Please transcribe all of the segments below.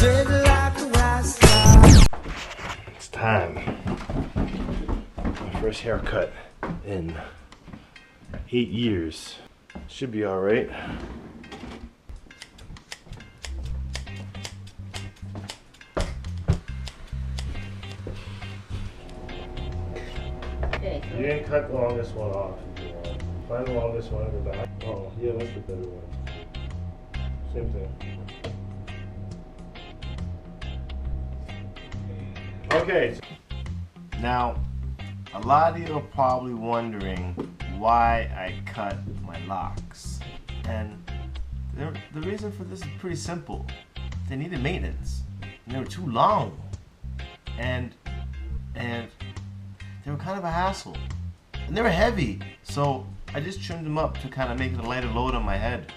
Dreadlock Rasta. It's time. My first haircut in 8 years. Should be alright. You didn't cut the longest one off if you want. Find the longest one in the back. Oh, yeah, that's the better one. Same thing. Okay. Now, a lot of you are probably wondering why I cut my locks. And the reason for this is pretty simple. They needed maintenance. And they were too long. And they were kind of a hassle. And they were heavy. So I just trimmed them up to kind of make it a lighter load on my head.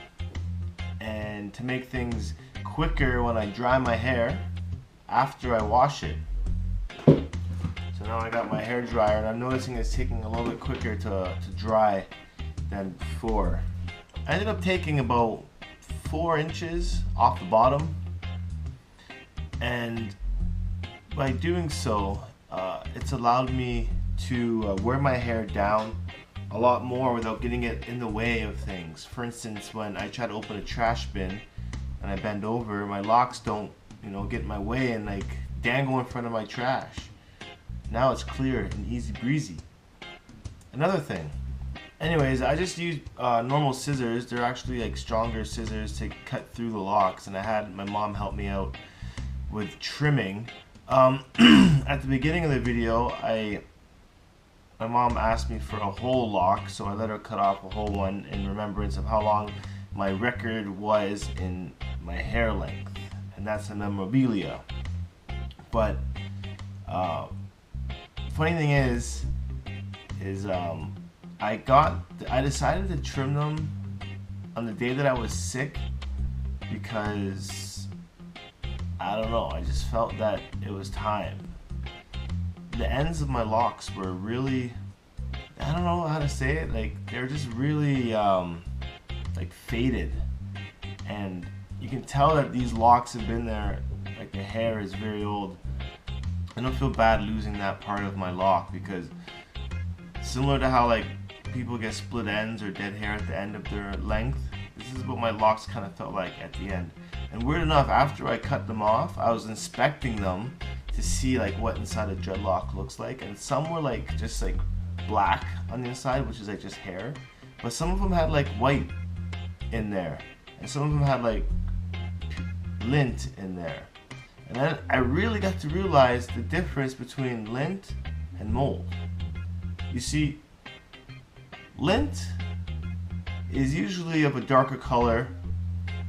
And to make things quicker when I dry my hair after I wash it. So now I got my hair dryer and I'm noticing it's taking a little bit quicker to dry than before. I ended up taking about 4 inches off the bottom, and by doing so it's allowed me to wear my hair down a lot more without getting it in the way of things. For instance, when I try to open a trash bin and I bend over, my locks don't, get in my way and like dangle in front of my trash. Now it's clear and easy breezy. Another thing. Anyways, I just used normal scissors. They're actually like stronger scissors to cut through the locks, and I had my mom help me out with trimming. At the beginning of the video, my mom asked me for a whole lock, so I let her cut off a whole one in remembrance of how long my record was in my hair length, and that's a memorabilia. But funny thing is I decided to trim them on the day that I was sick because I don't know, I just felt that it was time. The ends of my locks were really, I don't know how to say it, like they're just really like faded, and you can tell that these locks have been there, like the hair is very old. I don't feel bad losing that part of my lock because similar to how like people get split ends or dead hair at the end of their length, this is what my locks kind of felt like at the end. And weird enough, after I cut them off, I was inspecting them to see like what inside a dreadlock looks like, and some were like just like black on the inside, which is like just hair, but some of them had like white in there, and some of them had like lint in there. And then I really got to realize the difference between lint and mold. You see, lint is usually of a darker color.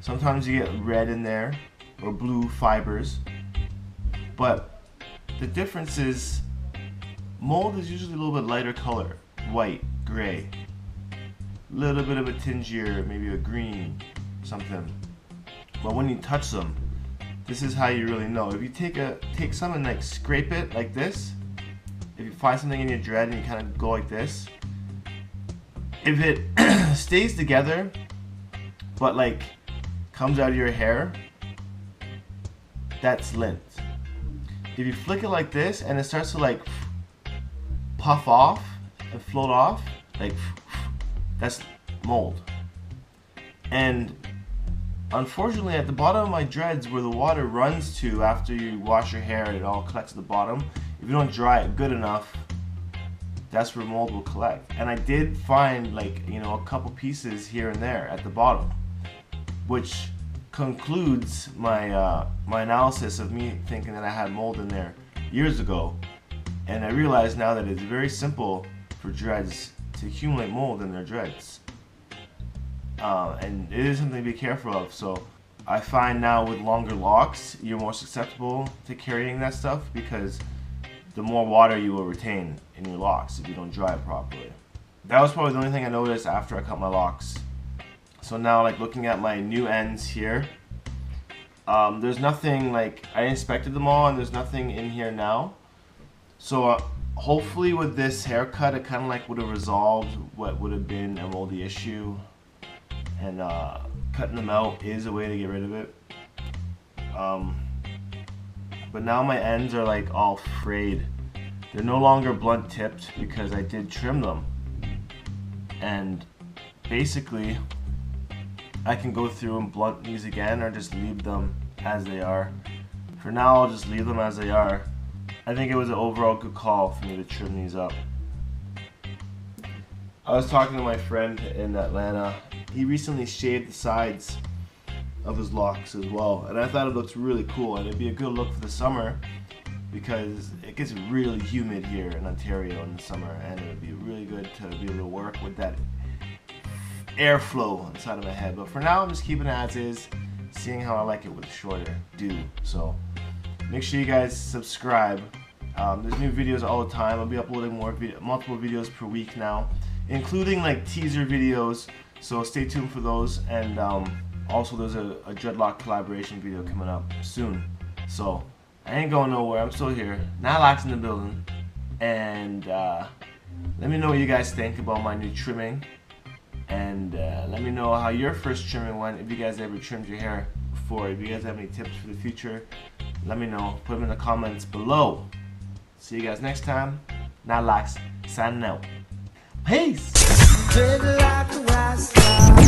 Sometimes you get red in there or blue fibers, but the difference is mold is usually a little bit lighter color, white, gray, a little bit of a tingier, maybe a green, something. But when you touch them, this is how you really know. If you take some and like scrape it like this, if you find something in your dread and you kind of go like this, if it stays together but like comes out of your hair, that's lint. If you flick it like this and it starts to like puff off and float off, like that's mold. And unfortunately, at the bottom of my dreads, where the water runs to after you wash your hair, it all collects at the bottom. If you don't dry it good enough, that's where mold will collect. And I did find like, a couple pieces here and there at the bottom, which concludes my my analysis of me thinking that I had mold in there years ago. And I realize now that it's very simple for dreads to accumulate mold in their dreads. And it is something to be careful of. So I find now with longer locks, you're more susceptible to carrying that stuff because the more water you will retain in your locks if you don't dry it properly. That was probably the only thing I noticed after I cut my locks. So now, like looking at my new ends here, there's nothing, like I inspected them all and there's nothing in here now. So hopefully with this haircut, it kind of like would have resolved what would have been a moldy issue. And cutting them out is a way to get rid of it. but now my ends are like all frayed. They're no longer blunt tipped because I did trim them. And basically, I can go through and blunt these again or just leave them as they are. For now, I'll just leave them as they are. I think it was an overall good call for me to trim these up. I was talking to my friend in Atlanta. He recently shaved the sides of his locks as well, and I thought it looked really cool, and it'd be a good look for the summer because it gets really humid here in Ontario in the summer, and it would be really good to be able to work with that airflow inside of my head. But for now, I'm just keeping it as is, seeing how I like it with a shorter do. So make sure you guys subscribe. There's new videos all the time. I'll be uploading multiple videos per week now, including like teaser videos, so stay tuned for those. And also there's a Dreadlock collaboration video coming up soon, so I ain't going nowhere. I'm still here. Dreadlocks in the building. And let me know what you guys think about my new trimming, and let me know how your first trimming went, if you guys ever trimmed your hair before. If you guys have any tips for the future, let me know. Put them in the comments below. See you guys next time. Dreadlocks signing out. Peace. Dreadlock Rasta.